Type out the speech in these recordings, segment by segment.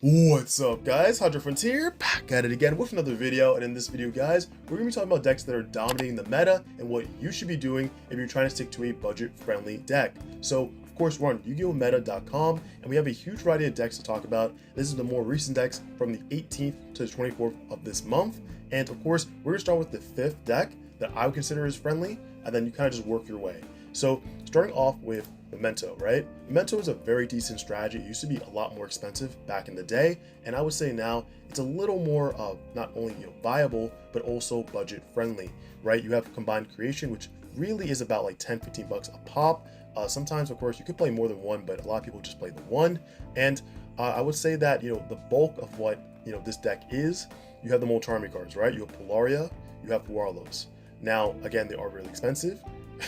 What's up, guys? Hunter Frontier back at it again with another video. And in this video, guys, we're gonna be talking about decks that are dominating the meta and what you should be doing if you're trying to stick to a budget-friendly deck. So of course, we're on YuGiOhMeta.com and we have a huge variety of decks to talk about. This is the more recent decks from the 18th to the 24th of this month. And of course, we're gonna start with the 5th deck that I would consider as friendly, and then you kind of just work your way. So starting off with Memento, right? Memento is a very decent strategy. It used to be a lot more expensive back in the day, and I would say now it's a little more not only viable but also budget friendly, right? You have combined creation, which really is about like 10-15 bucks a pop. Sometimes, of course, you could play more than one, but a lot of people just play the one. And I would say that the bulk of what this deck is, you have the Moltarmi cards, right? You have Polaria, you have Warlos. Now, again, they are really expensive.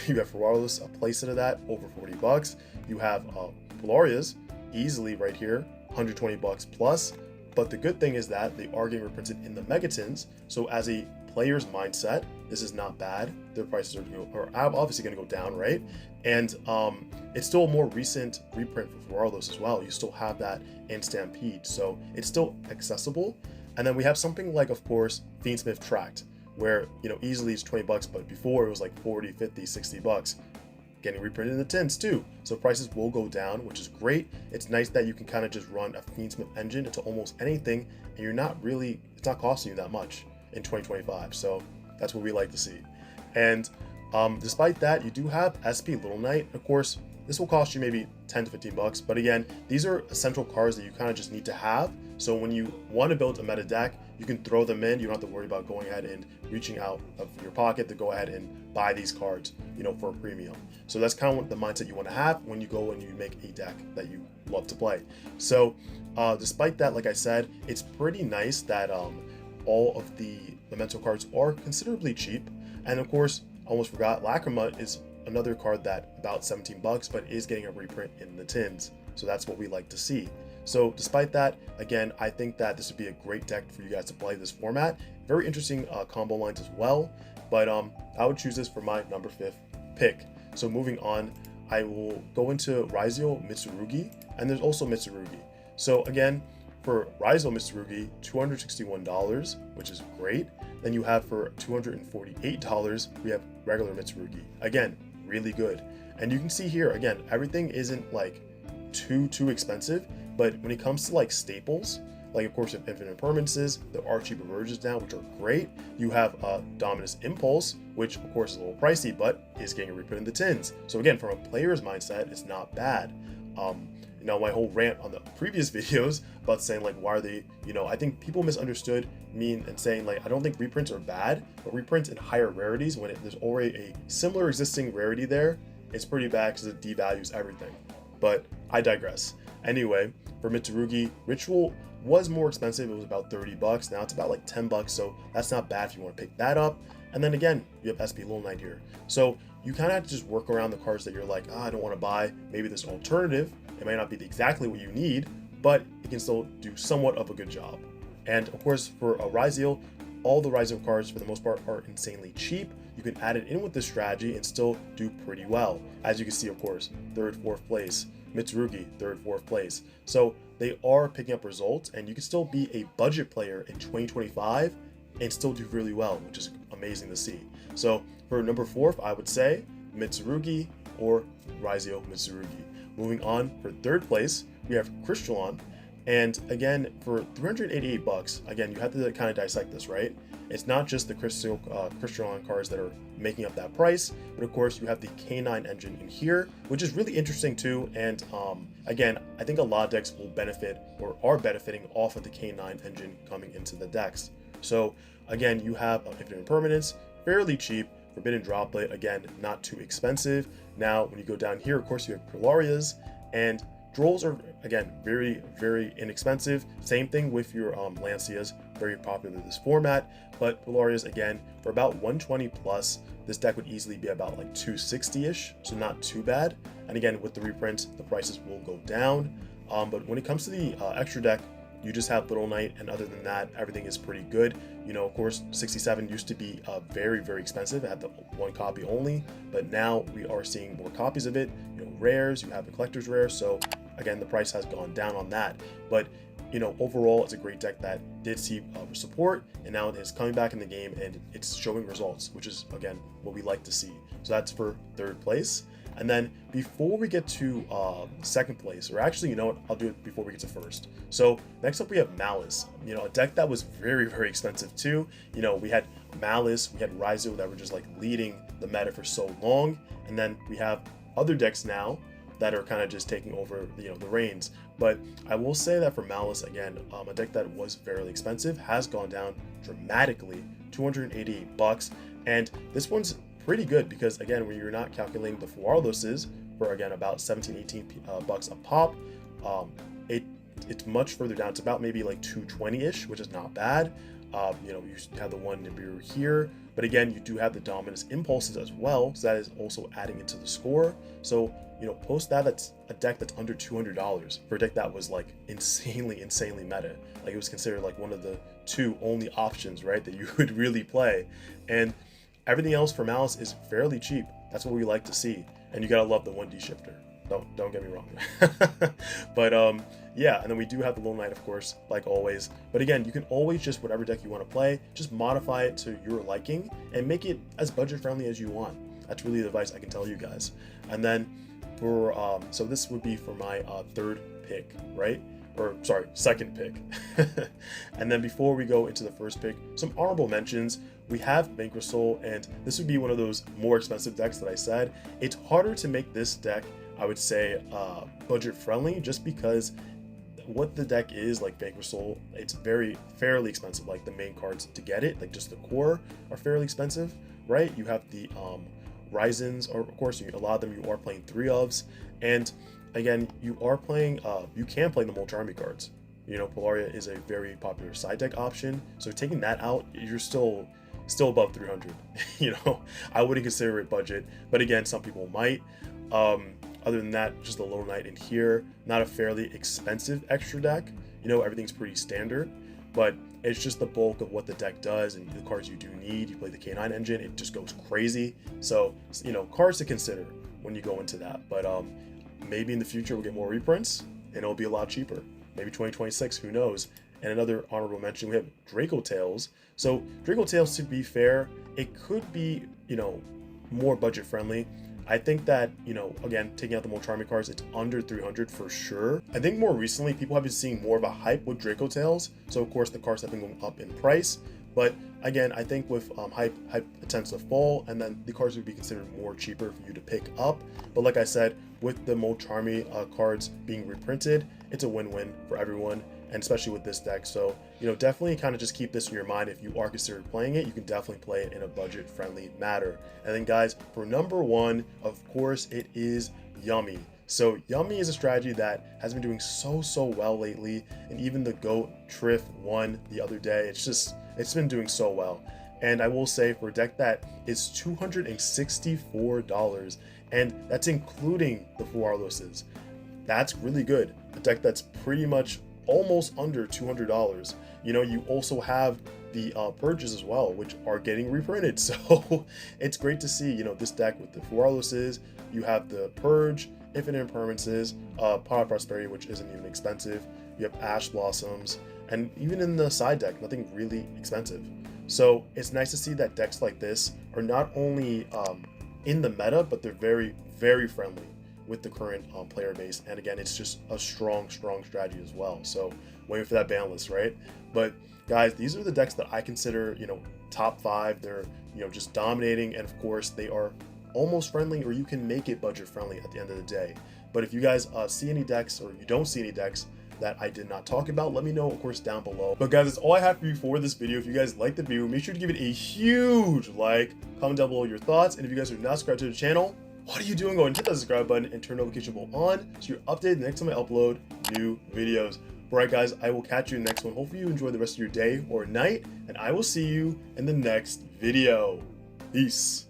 You have Warlos, a playset of that, over 40 bucks. You have Polarias, easily right here, 120 bucks plus. But the good thing is that they are getting reprinted in the Megatins. So as a player's mindset, this is not bad. Their prices are obviously going to go down, right? And it's still a more recent reprint for Warlos as well. You still have that in Stampede, so it's still accessible. And then we have something like, of course, Fiendsmith Tract, where easily it's 20 bucks, but before it was like 40, 50, 60 bucks, getting reprinted in the tins too. So prices will go down, which is great. It's nice that you can kind of just run a Fiendsmith engine into almost anything, and it's not costing you that much in 2025. So that's what we like to see. And despite that, you do have SP Little Knight. Of course, this will cost you maybe 10 to 15 bucks, but again, these are essential cards that you kind of just need to have. So when you want to build a meta deck, you can throw them in. You don't have to worry about going ahead and reaching out of your pocket to go ahead and buy these cards, for a premium. So that's kind of the mindset you want to have when you go and you make a deck that you love to play. So despite that, like I said, it's pretty nice that all of the Memento cards are considerably cheap. And of course, I almost forgot, Lacrima is another card that about 17 bucks, but is getting a reprint in the tins. So that's what we like to see. So despite that, again, I think that this would be a great deck for you guys to play this format. Very interesting combo lines as well, but I would choose this for my number 5th pick. So moving on, I will go into Ryzeal Mitsurugi, and there's also Mitsurugi. So again, for Ryzeal Mitsurugi, $261, which is great. Then you have for $248, we have regular Mitsurugi. Again, really good. And you can see here, again, everything isn't like too expensive, but when it comes to like staples, like of course you have Infinite Permanences, there are cheaper versions now, which are great. You have Dominus Impulse, which of course is a little pricey, but is getting a reprint in the tins. So again, from a player's mindset, it's not bad. My whole rant on the previous videos about saying like, why are they, I think people misunderstood me and saying like, I don't think reprints are bad, but reprints in higher rarities, when there's already a similar existing rarity there, it's pretty bad because it devalues everything. But I digress. Anyway, for Mitsurugi, Ritual was more expensive. It was about 30 bucks. Now it's about like 10 bucks. So that's not bad if you want to pick that up. And then again, you have SP Little Knight here. So you kind of have to just work around the cards that you're like, I don't want to buy. Maybe this alternative. It might not be exactly what you need, but it can still do somewhat of a good job. And of course, for a Ryzeal, all the Ryzeal cards for the most part are insanely cheap. You can add it in with this strategy and still do pretty well. As you can see, of course, 3rd, 4th place. Mitsurugi, 3rd, 4th place. So they are picking up results, and you can still be a budget player in 2025 and still do really well, which is amazing to see. So for number 4th, I would say Mitsurugi or Ryzeal Mitsurugi. Moving on, for 3rd place, we have Crystron. And again, for 388 bucks, again, you have to kind of dissect this, right? It's not just the Crystron cards that are making up that price, but of course you have the K9 engine in here, which is really interesting too. And again, I think a lot of decks will benefit or are benefiting off of the K9 engine coming into the decks. So again, you have Infinite Impermanence, fairly cheap. Forbidden Droplet, again, not too expensive. Now, when you go down here, of course, you have Polarias, and Drolls are, again, very, very inexpensive. Same thing with your Lancias, very popular in this format. But Polarias, again, for about 120 plus, this deck would easily be about like 260-ish, so not too bad. And again, with the reprint, the prices will go down. But when it comes to the extra deck, you just have Little Knight, and other than that, everything is pretty good. Of course, 67 used to be very, very expensive. It had the one copy only, but now we are seeing more copies of it. Rares, you have the collector's rare, so again, the price has gone down on that. But you know, overall, it's a great deck that did see support, and now it's coming back in the game and it's showing results, which is, again, what we like to see. So that's for third place. And then before we get to second place, or actually, you know what, I'll do it before we get to first. So next up we have Maliss, you know, a deck that was very, very expensive too. You know, we had Maliss, we had Ryzeal that were just like leading the meta for so long, and then we have other decks now that are kind of just taking over, you know, the reins. But I will say that for Maliss, again, a deck that was fairly expensive has gone down dramatically, $288, and this one's pretty good because, again, when you're not calculating the Fuarloses for, again, about 17-18 bucks a pop, it's much further down. It's about maybe like 220-ish, which is not bad. You know, you have the one Nibiru here, but again, you do have the Dominus Impulses as well, so that is also adding into the score. So, you know, post that, that's a deck that's under $200 for a deck that was like insanely meta. Like, it was considered like one of the two only options, right, that you would really play. And everything else for Maliss is fairly cheap. That's what we like to see. And you gotta love the 1D shifter. Don't get me wrong. But yeah, and then we do have the Lone Knight, of course, like always. But again, you can always just, whatever deck you want to play, just modify it to your liking and make it as budget friendly as you want. That's really the advice I can tell you guys. And then for so this would be for my third pick, right? Or sorry, second pick. And then before we go into the first pick, some honorable mentions. We have Crystron, and this would be one of those more expensive decks that I said. It's harder to make this deck, I would say, budget friendly, just because what the deck is, like Crystron, it's fairly expensive. Like the main cards to get it, like just the core, are fairly expensive, right? You have the Ryzens, or of course, a lot of them you are playing 3-ofs, and again, you are playing, you can play the Molcharmi cards. You know, Polaria is a very popular side deck option, so taking that out, you're still above 300. You know, I wouldn't consider it budget, but again, some people might. Other than that, just the Lone Knight in here, not a fairly expensive extra deck. You know, everything's pretty standard, but it's just the bulk of what the deck does and the cards you do need. You play the K9 engine, it just goes crazy. So, you know, cards to consider when you go into that. But maybe in the future we'll get more reprints and it'll be a lot cheaper. Maybe 2026, who knows? And another honorable mention, we have Draco Tales. So Draco Tales, to be fair, it could be, you know, more budget friendly. I think that, you know, again, taking out the Molcharmi cards, it's under 300 for sure. I think more recently, people have been seeing more of a hype with Draco Tales. So of course, the cards have been going up in price. But again, I think with hype tends to fall, and then the cards would be considered more cheaper for you to pick up. But like I said, with the Molcharmi cards being reprinted, it's a win-win for everyone, and especially with this deck. So, you know, definitely kind of just keep this in your mind. If you are considering playing it, you can definitely play it in a budget-friendly manner. And then guys, for number one, of course, it is Yummy. So Yummy is a strategy that has been doing so well lately, and even the GOAT Triff won the other day. It's been doing so well. And I will say, for a deck that is $264, and that's including the Fuarloses, that's really good. A deck that's pretty much almost under $200. You know, you also have the purges as well, which are getting reprinted. So it's great to see, you know, this deck with the Fuarloses. You have the Purge, Infinite Impermanences, Pot of Prosperity, which isn't even expensive. You have Ash Blossoms, and even in the side deck, nothing really expensive. So it's nice to see that decks like this are not only in the meta, but they're very friendly with the current player base. And again, it's just a strong strategy as well. So waiting for that ban list, right? But guys, these are the decks that I consider, you know, top 5. They're, you know, just dominating, and of course they are almost friendly, or you can make it budget friendly at the end of the day. But if you guys see any decks, or you don't see any decks that I did not talk about, let me know, of course, down below. But guys, that's all I have for you for this video. If you guys liked the video, make sure to give it a huge like, comment down below your thoughts, and if you guys are not subscribed to the channel, what are you doing? Go and hit that subscribe button and turn the notification bell on so you're updated the next time I upload new videos. Alright guys, I will catch you in the next one. Hopefully you enjoy the rest of your day or night, and I will see you in the next video. Peace.